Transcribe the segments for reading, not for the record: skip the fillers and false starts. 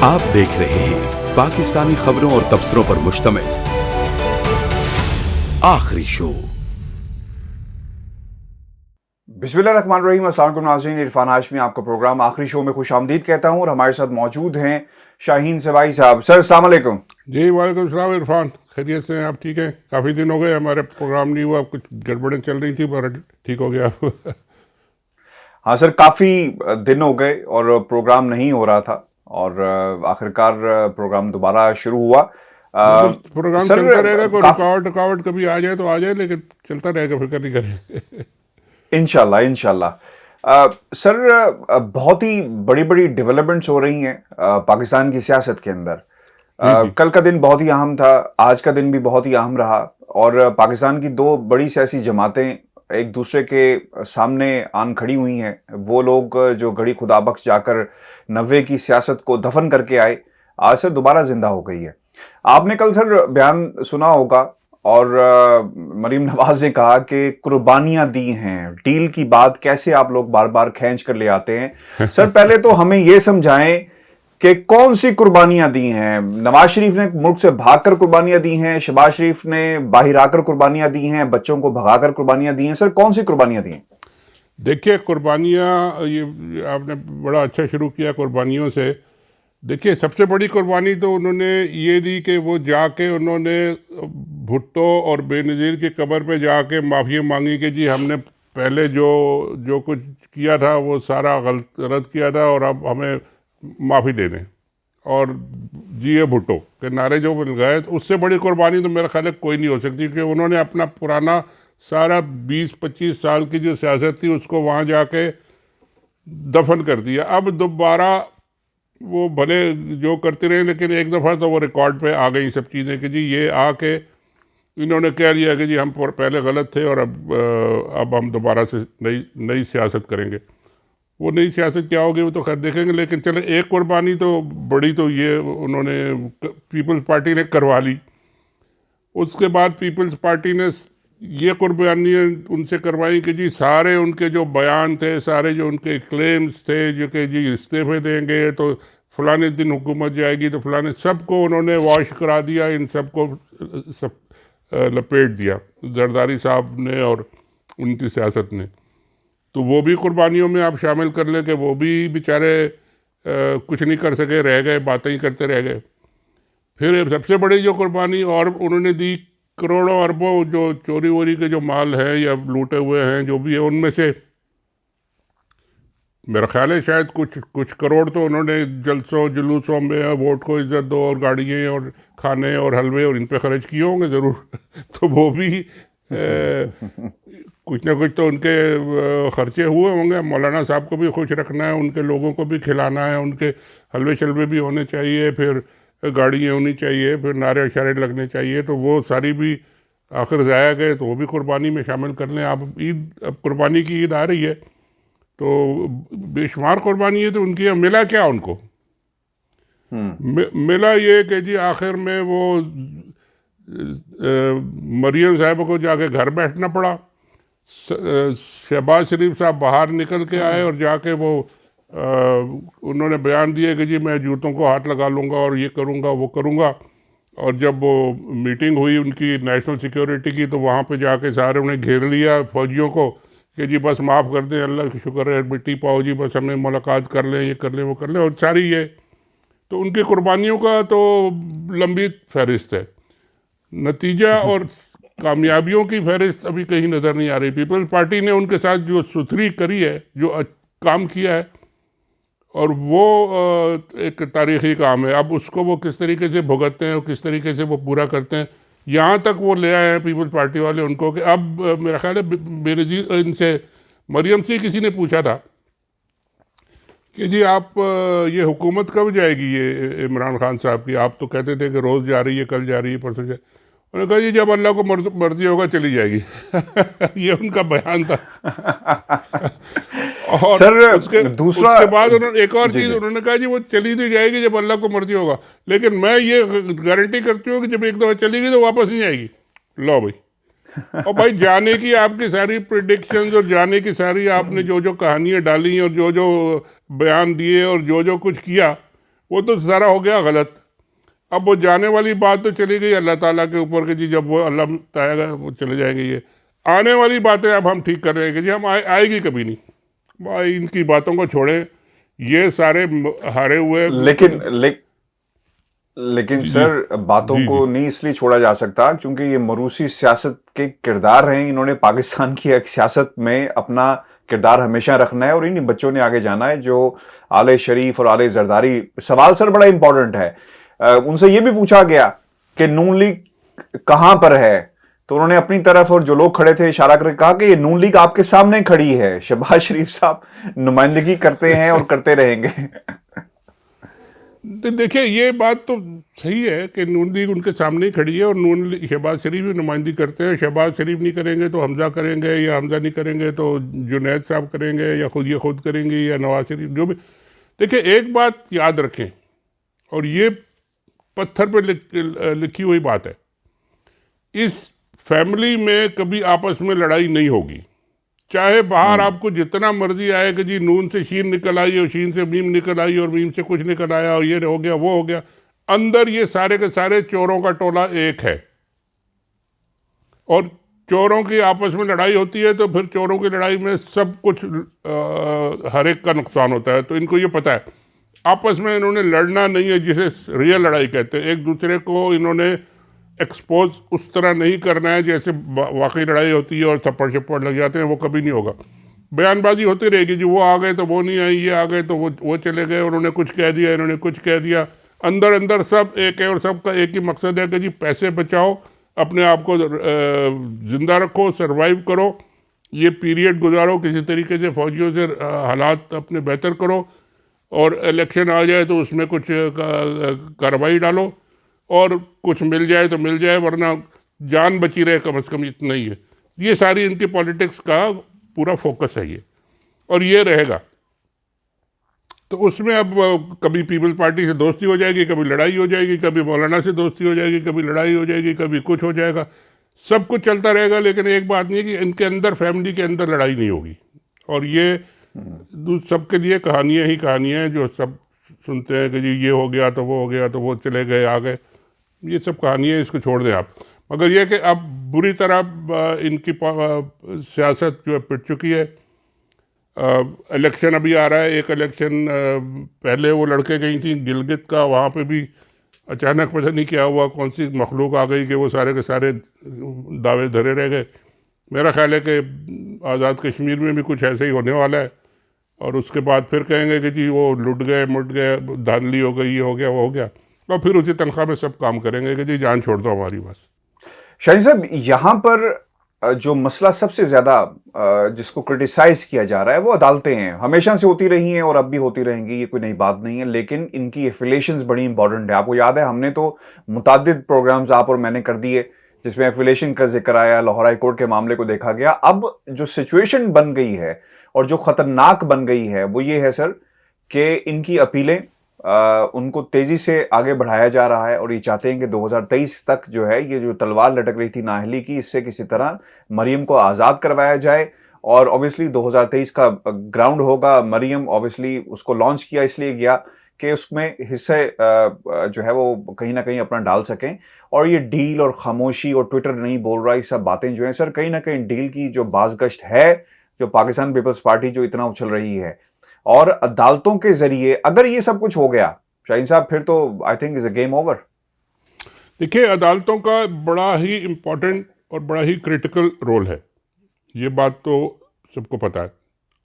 आप देख रहे हैं पाकिस्तानी खबरों और तबसरों पर मुश्तमिल आखिरी शो। बिस्मिल्लाहिर्रहमानिर्रहीम। अस्सलाम वालेकुम नाज़रीन, इरफान हाशमी आपका प्रोग्राम आखिरी शो में खुशामदीद कहता हूं और हमारे साथ मौजूद हैं शाहीन सेवाई साहब। सर अस्सलाम वालेकुम। जी वालेकुम सलाम इरफान, खैरियत से हैं आप? ठीक है, काफ़ी दिन हो गए हमारे प्रोग्राम नहीं हुआ, कुछ गड़बड़ें चल रही थी पर ठीक हो गया। हाँ सर, काफ़ी दिन हो गए और प्रोग्राम नहीं हो रहा था और आखिरकार प्रोग्राम दोबारा शुरू हुआ। प्रोग्राम सर चलता रहेगा, कोई रुकावट कभी आ जाए तो आ जाए, लेकिन चलता रहेगा, फिक्र नहीं करें। इंशाल्लाह इंशाल्लाह। सर बहुत ही बड़ी बड़ी डेवलपमेंट्स हो रही हैं पाकिस्तान की सियासत के अंदर। जी जी कल का दिन बहुत ही अहम था, आज का दिन भी बहुत ही अहम रहा और पाकिस्तान की दो बड़ी सियासी जमातें एक दूसरे के सामने आन खड़ी हुई हैं। वो लोग जो घड़ी खुदाबख्श जाकर 90 की सियासत को दफन करके आए, आज से दोबारा जिंदा हो गई है। आपने कल सर बयान सुना होगा और मरीम नवाज ने कहा कि कुर्बानियां दी हैं। डील की बात कैसे आप लोग बार बार खींच कर ले आते हैं? सर पहले तो हमें यह समझाएं कि कौन सी कुर्बानियां दी हैं। नवाज शरीफ ने मुल्क से भागकर कुर्बानियां दी हैं, शहबाज शरीफ ने बाहर आकर कुर्बानियां दी हैं, बच्चों को भगाकर कुर्बानियां दी हैं। सर कौन सी कुर्बानियां दी हैं? देखिए, कुर्बानियाँ, ये आपने बड़ा अच्छा शुरू किया कुर्बानियों से। देखिए, सबसे बड़ी कुर्बानी तो उन्होंने ये दी कि वो जाके उन्होंने भुट्टो और बेनज़ीर की कब्र पे जाके माफ़ी मांगी कि जी हमने पहले जो कुछ किया था वो सारा गलत किया था और अब हमें माफ़ी दे दें, और जिए भुट्टो के नारे जो मिल गए, तो उससे बड़ी कुर्बानी तो मेरा ख्याल है कोई नहीं हो सकती, क्योंकि उन्होंने अपना पुराना सारा 20-25 साल की जो सियासत थी उसको वहाँ जाके दफन कर दिया। अब दोबारा वो भले जो करते रहे, लेकिन एक दफ़ा तो वो रिकॉर्ड पे आ गई सब चीज़ें कि जी ये आके इन्होंने कह लिया कि जी हम पहले गलत थे और अब हम दोबारा से नई सियासत करेंगे। वो नई सियासत क्या होगी वो तो खैर देखेंगे, लेकिन चले एक कुर्बानी तो बड़ी तो ये उन्होंने पीपल्स पार्टी ने करवा ली। उसके बाद पीपल्स पार्टी ने ये कुर्बानियाँ उनसे करवाई कि जी सारे उनके जो बयान थे, सारे जो उनके क्लेम्स थे, जो कि जी इस्तीफे देंगे तो फलाने दिन हुकूमत जाएगी, तो फलाने सबको उन्होंने वॉश करा दिया, इन सबको सब लपेट दिया जरदारी साहब ने और उनकी सियासत ने। तो वो भी कुर्बानियों में आप शामिल कर लें कि वो भी बेचारे कुछ नहीं कर सके, रह गए, बातें ही करते रह गए। फिर सबसे बड़ी जो कुर्बानी और उन्होंने दी, करोड़ों अरबों जो चोरी वोरी के जो माल हैं या लूटे हुए हैं जो भी है, उनमें से मेरा ख्याल है शायद कुछ करोड़ तो उन्होंने जलसों जुलूसों में वोट को इज्जत दो और गाड़ियाँ और खाने और हलवे और इन पे खर्च किए होंगे ज़रूर। तो वो भी कुछ ना कुछ तो उनके खर्चे हुए होंगे। मौलाना साहब को भी खुश रखना है, उनके लोगों को भी खिलाना है, उनके हलवे शलवे भी होने चाहिए, फिर गाड़ियाँ होनी चाहिए, फिर नारे अशारे लगने चाहिए, तो वो सारी भी आखिर ज़ाया गए, तो वो भी कुर्बानी में शामिल कर लें। अब कुर्बानी की ईद आ रही है तो बेशुमार कुर्बानी है, तो उनकी मिला क्या उनको? मिला ये कि जी आखिर में वो मरियम साहब को जाके घर बैठना पड़ा। शहबाज शरीफ साहब बाहर निकल के आए और जाके वो उन्होंने बयान दिए कि जी मैं जूतों को हाथ लगा लूँगा और ये करूँगा वो करूँगा। और जब वो मीटिंग हुई उनकी नेशनल सिक्योरिटी की, तो वहाँ पे जाके सारे उन्हें घेर लिया फौजियों को कि जी बस माफ़ कर दें, अल्लाह का शुक्र है, मिट्टी पाओ जी, बस हमें मुलाकात कर लें, ये कर लें वो कर लें, और सारी ये। तो उनकी कुर्बानियों का तो लंबी फहरिस्त है। नतीजा और कामयाबियों की फहरिस्त अभी कहीं नज़र नहीं आ रही। पीपल्स पार्टी ने उनके साथ जो सुथरी करी है, जो काम किया है, और वो एक तारीख़ी काम है। अब उसको वो किस तरीके से भुगतते हैं और किस तरीके से वो पूरा करते हैं, यहाँ तक वो ले आए हैं पीपल्स पार्टी वाले उनको कि अब मेरा ख्याल है बेनज़ीर इनसे मरियम से किसी ने पूछा था कि जी आप ये हुकूमत कब जाएगी ये इमरान खान साहब की? आप तो कहते थे कि रोज़ जा रही है, कल जा रही है, परसों जा। उन्होंने कहा जी जब अल्लाह को मर्जी होगा चली जाएगी। ये उनका बयान था। और सर उसके बाद उन्होंने एक और चीज़ उन्होंने कहा जी वो चली तो जाएगी जब अल्लाह को मर्जी होगा, लेकिन मैं ये गारंटी करती हूँ कि जब एक दफ़ा चली गई तो वापस नहीं आएगी। लो भाई, और भाई जाने की आपकी सारी प्रेडिक्शंस और जाने की सारी आपने जो जो कहानियाँ डाली और जो जो बयान दिए और जो जो कुछ किया, वो तो सारा हो गया गलत। अब वो जाने वाली बात तो चली गई अल्लाह ताला के ऊपर कि जी जब वो अल्लाह आएगा वो चले जाएंगे। ये आने वाली बातें अब हम ठीक कर रहे हैं कि जी हम आएगी कभी नहीं। भाई इनकी बातों को छोड़ें, ये सारे हारे हुए लेकिन लेकिन जी सर बातों जी जी को नहीं इसलिए छोड़ा जा सकता क्योंकि ये मरूसी सियासत के किरदार हैं। इन्होंने पाकिस्तान की एक सियासत में अपना किरदार हमेशा रखना है और इन्हीं बच्चों ने आगे जाना है। जो आले शरीफ और आले जरदारी, सवाल सर बड़ा इंपॉर्टेंट है। उनसे ये भी पूछा गया कि नून लीग कहां पर है, तो उन्होंने अपनी तरफ और जो लोग खड़े थे इशारा करके कहा कि ये नून लीग आपके सामने खड़ी है। शहबाज शरीफ साहब नुमाइंदगी करते हैं और करते रहेंगे। तो देखिए ये बात तो सही है कि नून लीग उनके सामने ही खड़ी है और शहबाज शरीफ भी नुमाइंदगी करते हैं। शहबाज शरीफ नहीं करेंगे तो हमजा करेंगे, या हमजा नहीं करेंगे तो जुनैद साहब करेंगे, या ये खुद करेंगे, या नवाज शरीफ, जो भी। देखिए एक बात याद रखें, और ये पत्थर पर लिखी हुई बात है, इस फैमिली में कभी आपस में लड़ाई नहीं होगी। चाहे बाहर आपको जितना मर्जी आए कि जी नून से शीन निकल आई और शीन से मीम निकल आई और मीम से कुछ निकल आया और ये हो गया वो हो गया, अंदर ये सारे के सारे चोरों का टोला एक है। और चोरों की आपस में लड़ाई होती है तो फिर चोरों की लड़ाई में सब कुछ हर एक का नुकसान होता है। तो इनको ये पता है आपस में इन्होंने लड़ना नहीं है, जिसे रियल लड़ाई कहते हैं। एक दूसरे को इन्होंने एक्सपोज उस तरह नहीं करना है जैसे वाकई लड़ाई होती है और थप्पड़ छप्पड़ लग जाते हैं, वो कभी नहीं होगा। बयानबाजी होती रहेगी, जी वो आ गए तो वो नहीं आई, ये आ गए तो वो चले गए, उन्होंने कुछ कह दिया, इन्होंने कुछ कह दिया। अंदर अंदर सब एक है और सबका एक ही मकसद है कि जी पैसे बचाओ, अपने आप को ज़िंदा रखो, सरवाइव करो, ये पीरियड गुजारो किसी तरीके से, फौजियों से हालात अपने बेहतर करो, और इलेक्शन आ जाए तो उसमें कुछ कार्रवाई डालो, और कुछ मिल जाए तो मिल जाए, वरना जान बची रहे, कम से कम इतना ही है। ये सारी इनकी पॉलिटिक्स का पूरा फोकस है ये, और ये रहेगा। तो उसमें अब कभी पीपल्स पार्टी से दोस्ती हो जाएगी, कभी लड़ाई हो जाएगी, कभी मौलाना से दोस्ती हो जाएगी, कभी लड़ाई हो जाएगी, कभी कुछ हो जाएगा, सब कुछ चलता रहेगा। लेकिन एक बात नहीं है कि इनके अंदर, फैमिली के अंदर लड़ाई नहीं होगी। और ये सबके लिए कहानियाँ ही कहानियाँ हैं, जो सब सुनते हैं कि जी ये हो गया तो वो हो गया तो वो चले गए आ गए, ये सब कहानियाँ, इसको छोड़ दें आप। मगर यह कि अब बुरी तरह इनकी सियासत जो है पिट चुकी है। इलेक्शन अभी आ रहा है, एक इलेक्शन पहले वो लड़के गई थी गिलगित का, वहाँ पे भी अचानक पता नहीं क्या हुआ, कौन सी मखलूक आ गई कि वो सारे के सारे दावे धरे रह गए। मेरा ख्याल है कि आज़ाद कश्मीर में भी कुछ ऐसे ही होने वाला है, और उसके बाद फिर कहेंगे कि जी वो लुट गए, मुट गए, धांधली हो गई, ये हो गया वो हो गया, और फिर उसी तनख्वाह में सब काम करेंगे कि जी जान छोड़ दो हमारी बस। शाहीन साहब, यहाँ पर जो मसला सबसे ज्यादा जिसको क्रिटिसाइज किया जा रहा है वो अदालतें हैं। हमेशा से होती रही हैं और अब भी होती रहेंगी, ये कोई नई बात नहीं है, लेकिन इनकी एफिलेशंस बड़ी इंपॉर्टेंट है। आपको याद है हमने तो मुतादिद प्रोग्राम्स आप और मैंने कर दिए जिसमें एफिलेशन का जिक्र आया, लाहौर हाई कोर्ट के मामले को देखा गया। अब जो सिचुएशन बन गई है और जो खतरनाक बन गई है वो ये है सर कि इनकी अपीलें उनको तेजी से आगे बढ़ाया जा रहा है, और ये चाहते हैं कि 2023 तक जो है ये जो तलवार लटक रही थी नाअहली की, इससे किसी तरह मरियम को आज़ाद करवाया जाए। और ऑब्वियसली 2023 का ग्राउंड होगा, मरियम ऑब्वियसली उसको लॉन्च किया इसलिए गया कि उसमें हिस्से जो है वो कहीं ना कहीं अपना डाल सकें। और ये डील और खामोशी और ट्विटर नहीं बोल रहा, ये सब बातें जो हैं सर कहीं ना कहीं डील की जो बाज़गश्त है, जो पाकिस्तान पीपल्स पार्टी जो इतना उछल रही है, और अदालतों के जरिए अगर ये सब कुछ हो गया शाहीन साहब, फिर तो I think is a game over. देखिए अदालतों का बड़ा ही इम्पोर्टेंट और बड़ा ही क्रिटिकल रोल है, ये बात तो सबको पता है,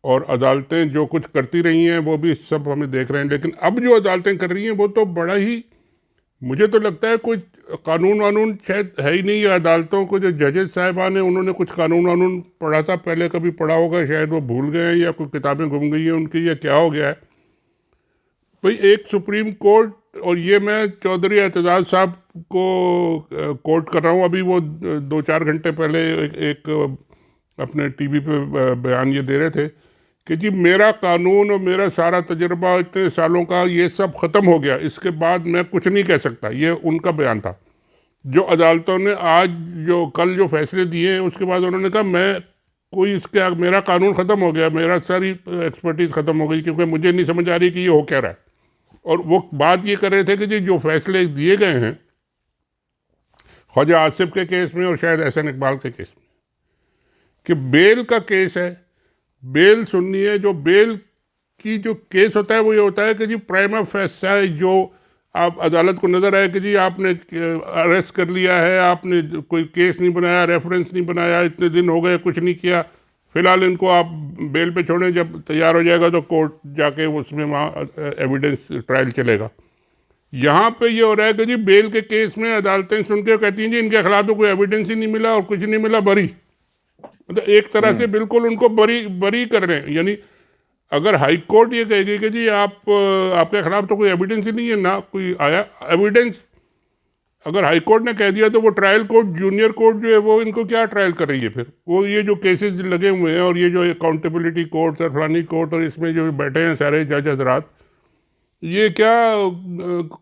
और अदालतें जो कुछ करती रही हैं वो भी सब हमें देख रहे हैं। लेकिन अब जो अदालतें कर रही हैं वो तो बड़ा ही, मुझे तो लगता है कोई कानून वानून शायद है ही नहीं। अदालतों को जो जजेस साहिबान हैं उन्होंने कुछ कानून वानून पढ़ा था पहले, कभी पढ़ा होगा, शायद वो भूल गए हैं या कोई किताबें गुम गई हैं उनकी, या क्या हो गया है भाई। एक सुप्रीम कोर्ट, और ये मैं चौधरी एतजाज़ साहब को कोर्ट कर रहा हूँ, अभी वो 2-4 घंटे पहले एक अपने टीवी पे बयान ये दे रहे थे कि जी मेरा कानून और मेरा सारा तजुर्बा इतने सालों का ये सब ख़त्म हो गया, इसके बाद मैं कुछ नहीं कह सकता। ये उनका बयान था। जो अदालतों ने आज जो कल जो फैसले दिए हैं उसके बाद उन्होंने कहा मैं कोई इसके, मेरा कानून ख़त्म हो गया, मेरा सारी एक्सपर्टीज़ ख़त्म हो गई, क्योंकि मुझे नहीं समझ आ रही कि ये हो क्या रहा है। और वो बात ये कर रहे थे कि जी जो फैसले दिए गए हैं ख्वाजा आसिफ के केस में और शायद एहसन इकबाल के केस में, कि बेल का केस है, बेल सुननी है, जो बेल की जो केस होता है वो ये होता है कि जी प्राइमा फेसाई जो आप अदालत को नज़र आए कि जी आपने अरेस्ट कर लिया है, आपने कोई केस नहीं बनाया, रेफरेंस नहीं बनाया, इतने दिन हो गए कुछ नहीं किया, फिलहाल इनको आप बेल पे छोड़ें, जब तैयार हो जाएगा तो कोर्ट जाके उसमें वहाँ एविडेंस ट्रायल चलेगा। यहाँ पे ये हो रहा है कि जी बेल के केस में अदालतें सुन के कहती हैं जी इनके खिलाफ तो कोई एविडेंस ही नहीं मिला और कुछ नहीं मिला, बरी। मतलब एक तरह से बिल्कुल उनको बरी कर रहे हैं। यानी अगर हाई कोर्ट ये कहेगी कि जी आपके खिलाफ तो कोई एविडेंस ही नहीं है, ना कोई आया एविडेंस, अगर हाई कोर्ट ने कह दिया तो वो ट्रायल कोर्ट, जूनियर कोर्ट जो है वो इनको क्या ट्रायल कर रही है फिर? वो ये जो केसेस लगे हुए हैं और ये जो अकाउंटेबिलिटी कोर्ट और फलानी कोर्ट और इसमें जो बैठे हैं सारे जज हजरात, ये क्या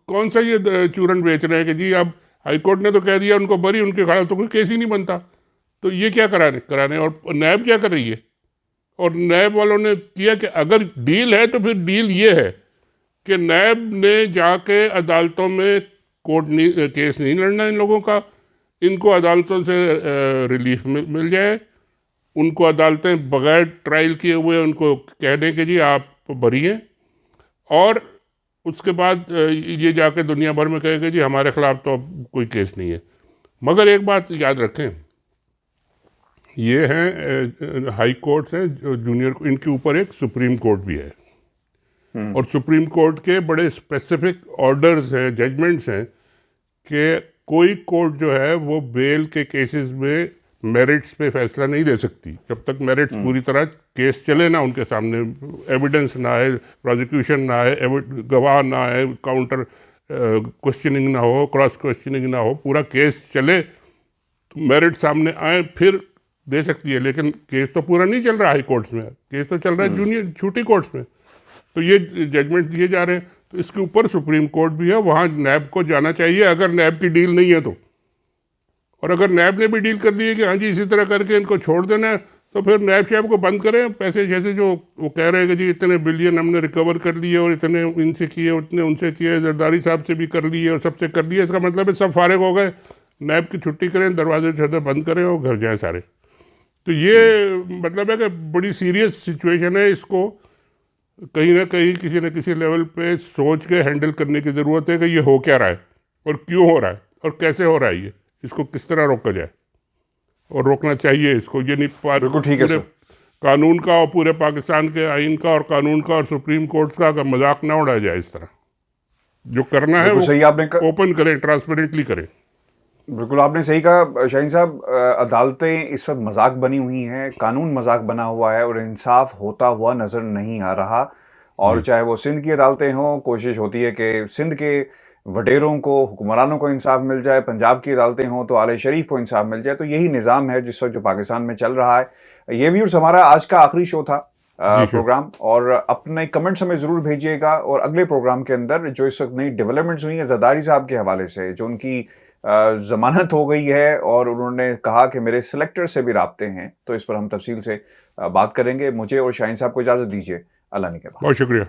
कौन सा ये चूरन बेच रहे हैं कि जी अब हाई कोर्ट ने तो कह दिया उनको बरी, उनके खिलाफ तो कोई केस ही नहीं बनता, तो ये क्या कराने। और नैब क्या कर रही है? और नैब वालों ने किया कि अगर डील है तो फिर डील ये है कि नैब ने जाके अदालतों में केस नहीं लड़ना इन लोगों का, इनको अदालतों से रिलीफ मिल जाए, उनको अदालतें बगैर ट्रायल किए हुए उनको कह दें कि जी आप बरी हैं, और उसके बाद ये जाके दुनिया भर में कहेंगे जी हमारे खिलाफ तो अब कोई केस नहीं है। मगर एक बात याद रखें, ये हैं हाई कोर्ट्स हैं जो जूनियर, इनके ऊपर एक सुप्रीम कोर्ट भी है, और सुप्रीम कोर्ट के बड़े स्पेसिफिक ऑर्डर्स हैं, जजमेंट्स हैं कि कोई कोर्ट जो है वो बेल के केसेस में मेरिट्स पे फैसला नहीं दे सकती जब तक मेरिट्स पूरी तरह केस चले ना, उनके सामने एविडेंस ना आए, प्रोसिक्यूशन ना आए, गवाह ना आए, काउंटर क्वेश्चनिंग ना हो, क्रॉस क्वेश्चनिंग ना हो, पूरा केस चले, मेरिट सामने आए फिर दे सकती है। लेकिन केस तो पूरा नहीं चल रहा हाई कोर्ट्स में, केस तो चल रहा है जूनियर छोटी कोर्ट्स में, तो ये जजमेंट दिए जा रहे हैं। तो इसके ऊपर सुप्रीम कोर्ट भी है, वहाँ नैब को जाना चाहिए अगर नैब की डील नहीं है तो। और अगर नैब ने भी डील कर दी है कि हाँ जी इसी तरह करके इनको छोड़ देना है, तो फिर नैब शैब को बंद करें। पैसे जैसे जो वो कह रहे हैं कि जी इतने बिलियन हमने रिकवर कर लिए और इतने इनसे किए, उतने उनसे किए, जरदारी साहब से भी कर लिए और सबसे कर लिए, इसका मतलब है सब फारिग हो गए, नैब की छुट्टी करें, दरवाजे छते बंद करें और घर जाएँ सारे। तो ये मतलब है कि बड़ी सीरियस सिचुएशन है, इसको कहीं ना कहीं किसी न किसी लेवल पे सोच के हैंडल करने की ज़रूरत है कि ये हो क्या रहा है और क्यों हो रहा है और कैसे हो रहा है, ये इसको किस तरह रोका जाए और रोकना चाहिए इसको। ये नहीं बिल्कुल ठीक है पूरे सर। कानून का और पूरे पाकिस्तान के आइन का और कानून का और सुप्रीम कोर्ट का अगर मजाक ना उड़ाया जाए, इस तरह जो करना है बिल्कुल सही आपने वो ओपन करें, ट्रांसपेरेंटली करें। बिल्कुल आपने सही कहा शाहीन साहब, अदालतें इस वक्त मजाक बनी हुई हैं, कानून मजाक बना हुआ है और इंसाफ होता हुआ नज़र नहीं आ रहा। और चाहे वो सिंध की अदालतें हों, कोशिश होती है कि सिंध के वडेरों को, हुक्मरानों को इंसाफ मिल जाए, पंजाब की अदालतें हों तो आले शरीफ को इंसाफ मिल जाए। तो यही निज़ाम है जिस वक्त जो पाकिस्तान में चल रहा है। ये व्यूअर्स हमारा आज का आखिरी शो था प्रोग्राम, और अपने कमेंट्स हमें ज़रूर भेजिएगा। और अगले प्रोग्राम के अंदर जो इस वक्त नई डेवलपमेंट्स हुई हैं जरदारी साहब के हवाले से, जो उनकी ज़मानत हो गई है और उन्होंने कहा कि मेरे सिलेक्टर से भी राब्ते हैं, तो इस पर हम तफसील से बात करेंगे। मुझे और शाहीन साहब को इजाज़त दीजिए, अल्लाह ने के बाद। बहुत शुक्रिया।